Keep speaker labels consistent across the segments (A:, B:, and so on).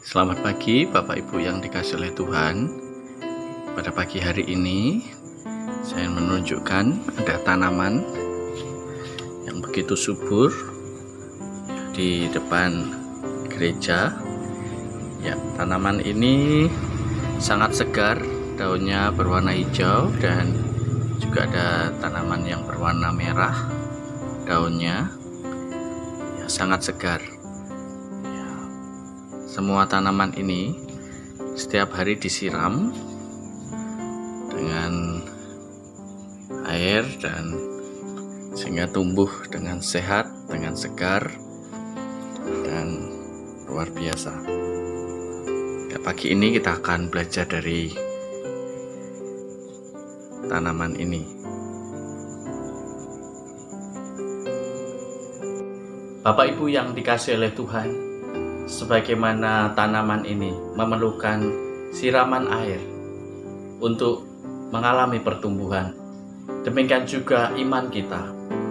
A: Selamat pagi Bapak Ibu yang dikasihi oleh Tuhan. Pada pagi hari ini saya menunjukkan ada tanaman yang begitu subur di depan gereja. Ya, tanaman ini sangat segar, daunnya berwarna hijau dan juga ada tanaman yang berwarna merah. Daunnya ya, sangat segar. Semua tanaman ini setiap hari disiram dengan air dan sehingga tumbuh dengan sehat, dengan segar dan luar biasa. Ya, pagi ini kita akan belajar dari tanaman ini. Bapak Ibu yang dikasihi oleh Tuhan, sebagaimana tanaman ini memerlukan siraman air untuk mengalami pertumbuhan, demikian juga iman kita,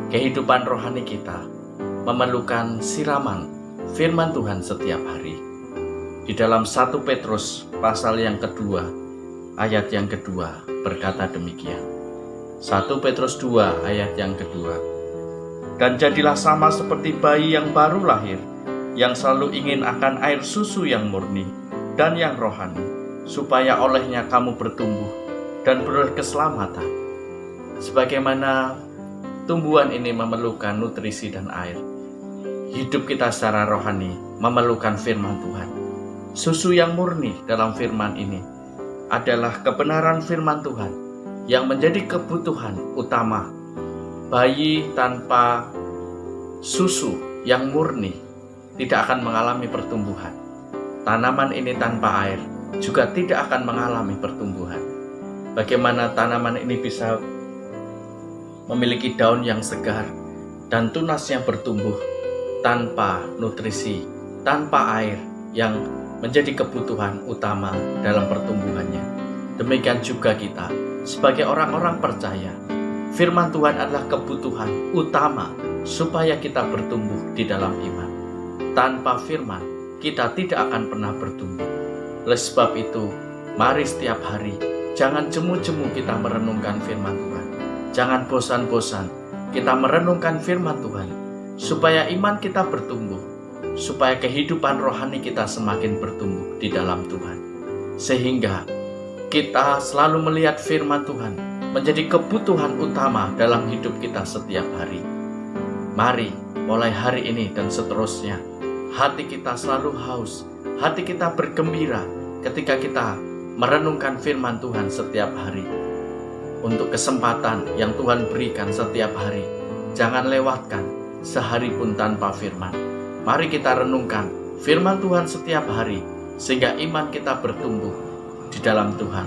A: kehidupan rohani kita memerlukan siraman firman Tuhan setiap hari. Di dalam 1 Petrus pasal yang kedua, ayat yang kedua berkata demikian. 1 Petrus 2 ayat yang kedua. Dan jadilah sama seperti bayi yang baru lahir, yang selalu ingin akan air susu yang murni dan yang rohani, supaya olehnya kamu bertumbuh dan beroleh keselamatan. Sebagaimana tumbuhan ini memerlukan nutrisi dan air, hidup kita secara rohani memerlukan firman Tuhan. Susu yang murni dalam firman ini adalah kebenaran firman Tuhan yang menjadi kebutuhan utama. Bayi tanpa susu yang murni tidak akan mengalami pertumbuhan. Tanaman ini tanpa air juga tidak akan mengalami pertumbuhan. Bagaimana tanaman ini bisa memiliki daun yang segar dan tunas yang bertumbuh tanpa nutrisi, tanpa air yang menjadi kebutuhan utama dalam pertumbuhannya. Demikian juga kita sebagai orang-orang percaya, firman Tuhan adalah kebutuhan utama supaya kita bertumbuh di dalam iman. Tanpa firman, kita tidak akan pernah bertumbuh. Oleh sebab itu, mari setiap hari, jangan jemu-jemu kita merenungkan firman Tuhan. Jangan bosan-bosan kita merenungkan firman Tuhan, supaya iman kita bertumbuh, supaya kehidupan rohani kita semakin bertumbuh di dalam Tuhan. Sehingga kita selalu melihat firman Tuhan menjadi kebutuhan utama dalam hidup kita setiap hari. Mari, mulai hari ini dan seterusnya, hati kita selalu haus, hati kita bergembira ketika kita merenungkan firman Tuhan setiap hari. Untuk kesempatan yang Tuhan berikan setiap hari, jangan lewatkan sehari pun tanpa firman. Mari kita renungkan firman Tuhan setiap hari, sehingga iman kita bertumbuh di dalam Tuhan.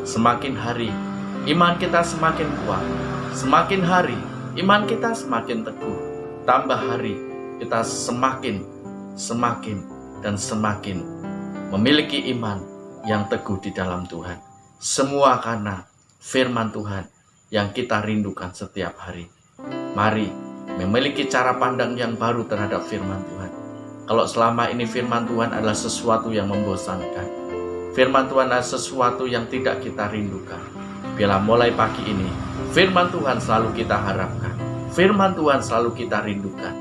A: Semakin hari, iman kita semakin kuat. Semakin hari, iman kita semakin teguh. Tambah hari, kita semakin dan semakin memiliki iman yang teguh di dalam Tuhan. Semua karena firman Tuhan yang kita rindukan setiap hari. Mari memiliki cara pandang yang baru terhadap firman Tuhan. Kalau selama ini firman Tuhan adalah sesuatu yang membosankan, firman Tuhan adalah sesuatu yang tidak kita rindukan, bila mulai pagi ini firman Tuhan selalu kita harapkan, firman Tuhan selalu kita rindukan,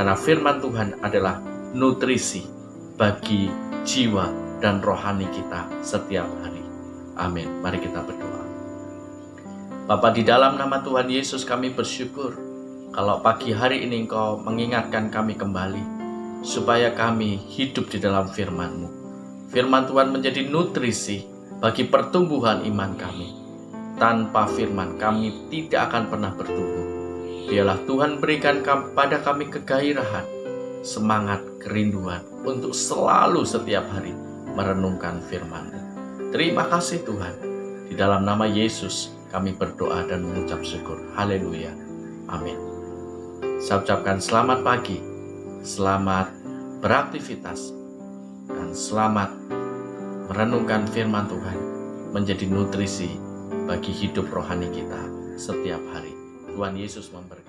A: karena firman Tuhan adalah nutrisi bagi jiwa dan rohani kita setiap hari. Amin. Mari kita berdoa. Bapa, di dalam nama Tuhan Yesus kami bersyukur kalau pagi hari ini Engkau mengingatkan kami kembali supaya kami hidup di dalam firman-Mu. Firman Tuhan menjadi nutrisi bagi pertumbuhan iman kami. Tanpa firman kami tidak akan pernah bertumbuh. Biarlah Tuhan berikan pada kami kegairahan, semangat, kerinduan untuk selalu setiap hari merenungkan firman-Mu. Terima kasih Tuhan. Di dalam nama Yesus kami berdoa dan mengucap syukur. Haleluya. Amin. Saya ucapkan selamat pagi, selamat beraktivitas, dan selamat merenungkan firman Tuhan menjadi nutrisi bagi hidup rohani kita setiap hari. Tuhan Yesus memberkati.